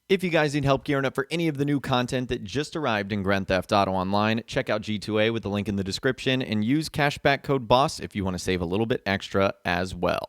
If you guys need help gearing up for any of the new content that just arrived in Grand Theft Auto Online, check out G2A with the link in the description and use cashback code BOSS if you want to save a little bit extra as well.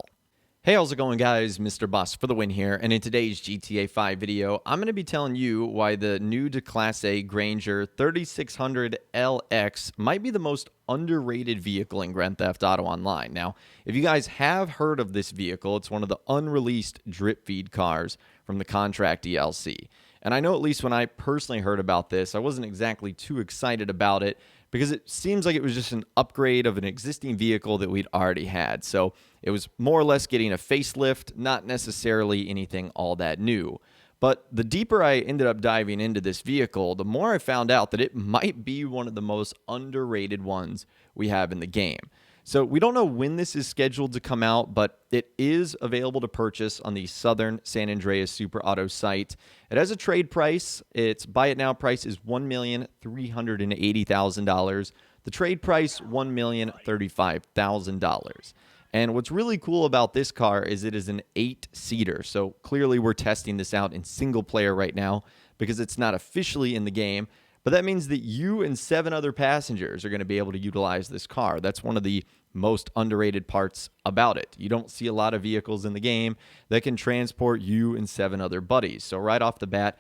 Hey, how's it going, guys? Mr. Boss for the win here, and in today's GTA 5 video, I'm going to be telling you why the new Declasse Granger 3600 LX might be the most underrated vehicle in Grand Theft Auto Online. Now, if you guys have heard of this vehicle, it's one of the unreleased drip feed cars from the Contract DLC. And I know at least when I personally heard about this, I wasn't exactly too excited about it because it seems like it was just an upgrade of an existing vehicle that we'd already had. So it was more or less getting a facelift, not necessarily anything all that new. But the deeper I ended up diving into this vehicle, the more I found out that it might be one of the most underrated ones we have in the game. So we don't know when this is scheduled to come out, but it is available to purchase on the Southern San Andreas Super Auto site. It has a trade price. Its buy it now price is $1,380,000. The trade price, $1,035,000. And what's really cool about this car is it is an 8-seater. So clearly we're testing this out in single player right now because it's not officially in the game. But that means that you and 7 other passengers are going to be able to utilize this car. That's one of the most underrated parts about it. You don't see a lot of vehicles in the game that can transport you and 7 other buddies. So right off the bat,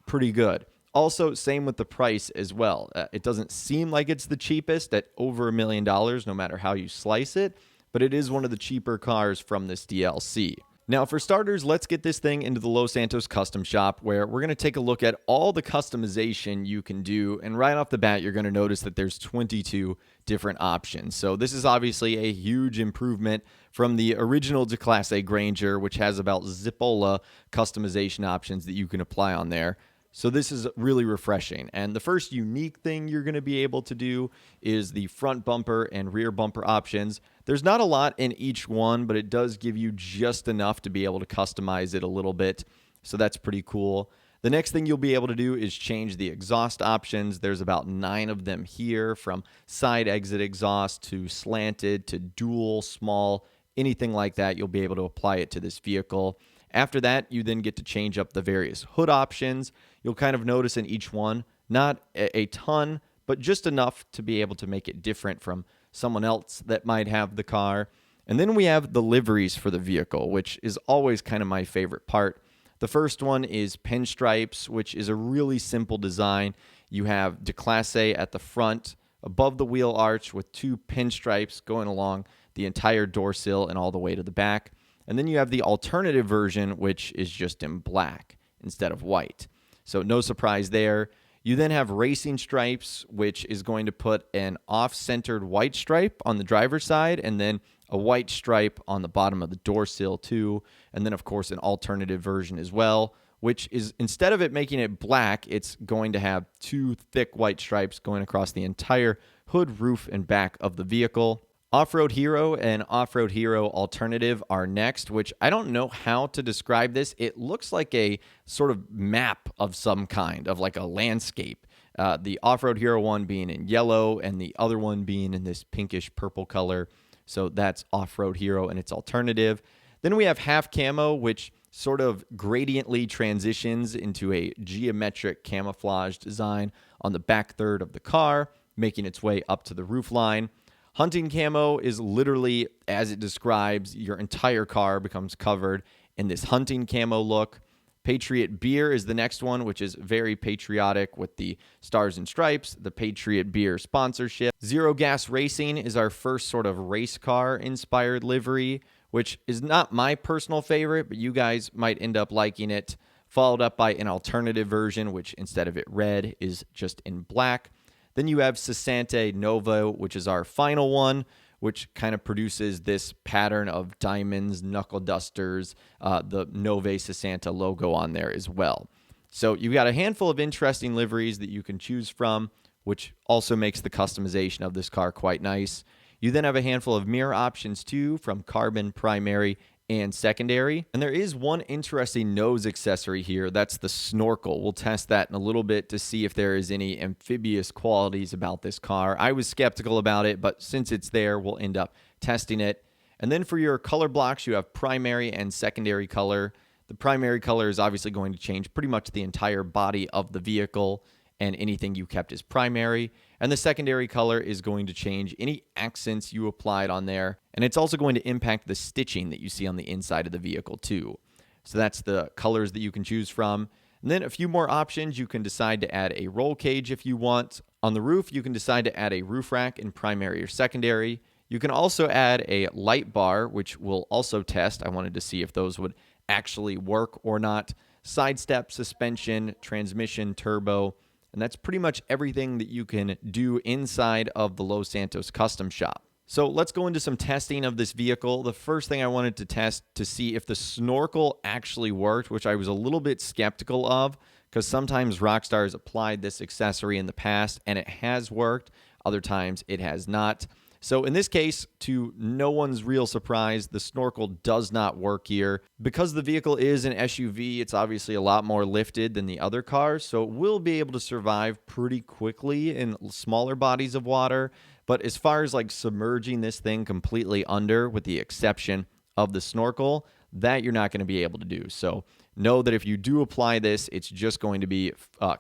pretty good. Also, same with the price as well. It doesn't seem like it's the cheapest at over $1 million, no matter how you slice it, but it is one of the cheaper cars from this DLC. Now, for starters, let's get this thing into the Los Santos Custom Shop, where we're going to take a look at all the customization you can do. And right off the bat, you're going to notice that there's 22 different options. So this is obviously a huge improvement from the original Declasse Granger, which has about Zippola customization options that you can apply on there. So this is really refreshing. And the first unique thing you're going to be able to do is the front bumper and rear bumper options. There's not a lot in each one, but it does give you just enough to be able to customize it a little bit. So that's pretty cool. The next thing you'll be able to do is change the exhaust options. There's about 9 of them here, from side exit exhaust to slanted to dual, small, anything like that. You'll be able to apply it to this vehicle. After that, you then get to change up the various hood options. You'll kind of notice in each one, not a ton, but just enough to be able to make it different from someone else that might have the car. And then we have the liveries for the vehicle, which is always kind of my favorite part. The first one is pinstripes, which is a really simple design. You have Declasse at the front, above the wheel arch, with 2 pinstripes going along the entire door sill and all the way to the back. And then you have the alternative version, which is just in black instead of white. So no surprise there. You then have racing stripes, which is going to put an off-centered white stripe on the driver's side and then a white stripe on the bottom of the door sill too. And then, of course, an alternative version as well, which is, instead of it making it black, it's going to have 2 thick white stripes going across the entire hood, roof, and back of the vehicle. Off-Road Hero and Off-Road Hero Alternative are next, which I don't know how to describe this. It looks like a sort of map of some kind, of like a landscape. The Off-Road Hero one being in yellow and the other one being in this pinkish purple color. So that's Off-Road Hero and its alternative. Then we have Half Camo, which sort of gradiently transitions into a geometric camouflage design on the back third of the car, making its way up to the roofline. Hunting Camo is literally, as it describes, your entire car becomes covered in this hunting camo look. Patriot Beer is the next one, which is very patriotic with the stars and stripes, the Patriot Beer sponsorship. Zero Gas Racing is our first sort of race car inspired livery, which is not my personal favorite, but you guys might end up liking it. Followed up by an alternative version, which instead of it red is just in black. Then you have Sesante Novo, which is our final one, which kind of produces this pattern of diamonds, knuckle dusters, the Nove Sesanta logo on there as well. So you've got a handful of interesting liveries that you can choose from, which also makes the customization of this car quite nice. You then have a handful of mirror options too, from Carbon Primary and Secondary. And there is one interesting nose accessory here. That's the snorkel. We'll test that in a little bit to see if there is any amphibious qualities about this car. I was skeptical about it, but since it's there, we'll end up testing it. And then for your color blocks, you have primary and secondary color. The primary color is obviously going to change pretty much the entire body of the vehicle and anything you kept as primary. And the secondary color is going to change any accents you applied on there. And it's also going to impact the stitching that you see on the inside of the vehicle too. So that's the colors that you can choose from. And then a few more options. You can decide to add a roll cage if you want. On the roof, you can decide to add a roof rack in primary or secondary. You can also add a light bar, which we'll also test. I wanted to see if those would actually work or not. Side step, suspension, transmission, turbo. And that's pretty much everything that you can do inside of the Los Santos custom shop. So let's go into some testing of this vehicle. The first thing I wanted to test to see if the snorkel actually worked, which I was a little bit skeptical of because sometimes Rockstar's applied this accessory in the past and it has worked. Other times it has not. So in this case, to no one's real surprise, the snorkel does not work here. Because the vehicle is an SUV, it's obviously a lot more lifted than the other cars, so it will be able to survive pretty quickly in smaller bodies of water. But as far as like submerging this thing completely under, with the exception of the snorkel, that you're not going to be able to do. So know that if you do apply this, it's just going to be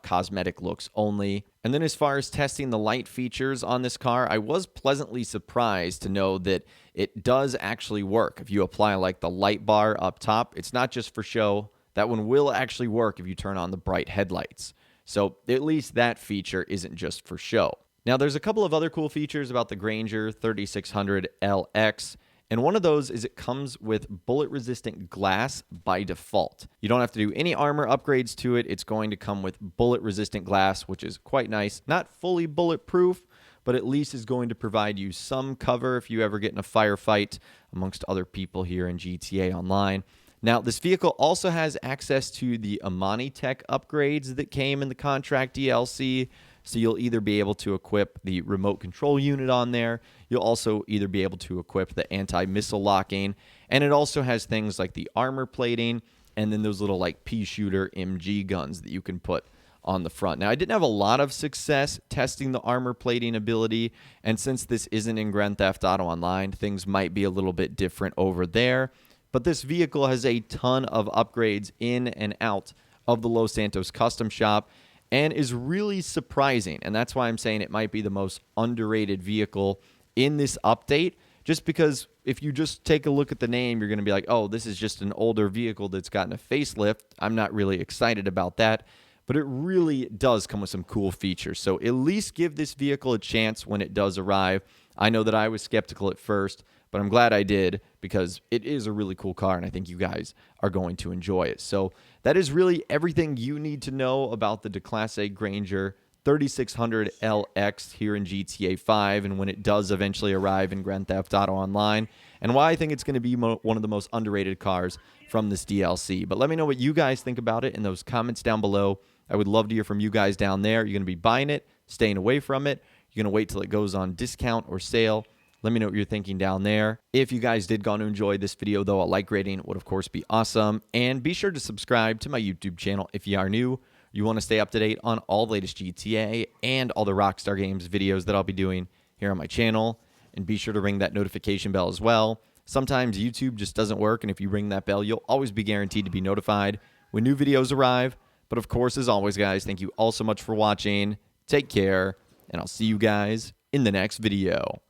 cosmetic looks only. And then as far as testing the light features on this car, I was pleasantly surprised to know that it does actually work. If you apply like the light bar up top, it's not just for show. That one will actually work if you turn on the bright headlights. So at least that feature isn't just for show. Now there's a couple of other cool features about the Granger 3600 LX. And one of those is it comes with bullet-resistant glass by default. You don't have to do any armor upgrades to it. It's going to come with bullet-resistant glass, which is quite nice. Not fully bulletproof, but at least is going to provide you some cover if you ever get in a firefight amongst other people here in GTA Online. Now, this vehicle also has access to the Amani Tech upgrades that came in the contract DLC. So you'll either be able to equip the remote control unit on there. You'll also either be able to equip the anti-missile locking. And it also has things like the armor plating and then those little like pea shooter MG guns that you can put on the front. Now, I didn't have a lot of success testing the armor plating ability. And since this isn't in Grand Theft Auto Online, things might be a little bit different over there. But this vehicle has a ton of upgrades in and out of the Los Santos custom shop, and is really surprising. And that's why I'm saying it might be the most underrated vehicle in this update, just because if you just take a look at the name, you're going to be like, oh, this is just an older vehicle that's gotten a facelift. I'm not really excited about that, but it really does come with some cool features. So at least give this vehicle a chance when it does arrive. I know that I was skeptical at first, but I'm glad I did because it is a really cool car, and I think you guys are going to enjoy it. So that is really everything you need to know about the Declasse Granger 3600 LX here in GTA 5 and when it does eventually arrive in Grand Theft Auto Online, and why I think it's going to be one of the most underrated cars from this DLC. But let me know what you guys think about it in those comments down below. I would love to hear from you guys down there. You're going to be buying it, staying away from it? You're going to wait till it goes on discount or sale? Let me know what you're thinking down there. If you guys did go on to enjoy this video, though, a like rating would, of course, be awesome. And be sure to subscribe to my YouTube channel if you are new. You want to stay up to date on all the latest GTA and all the Rockstar Games videos that I'll be doing here on my channel. And be sure to ring that notification bell as well. Sometimes YouTube just doesn't work, and if you ring that bell, you'll always be guaranteed to be notified when new videos arrive. But, of course, as always, guys, thank you all so much for watching. Take care, and I'll see you guys in the next video.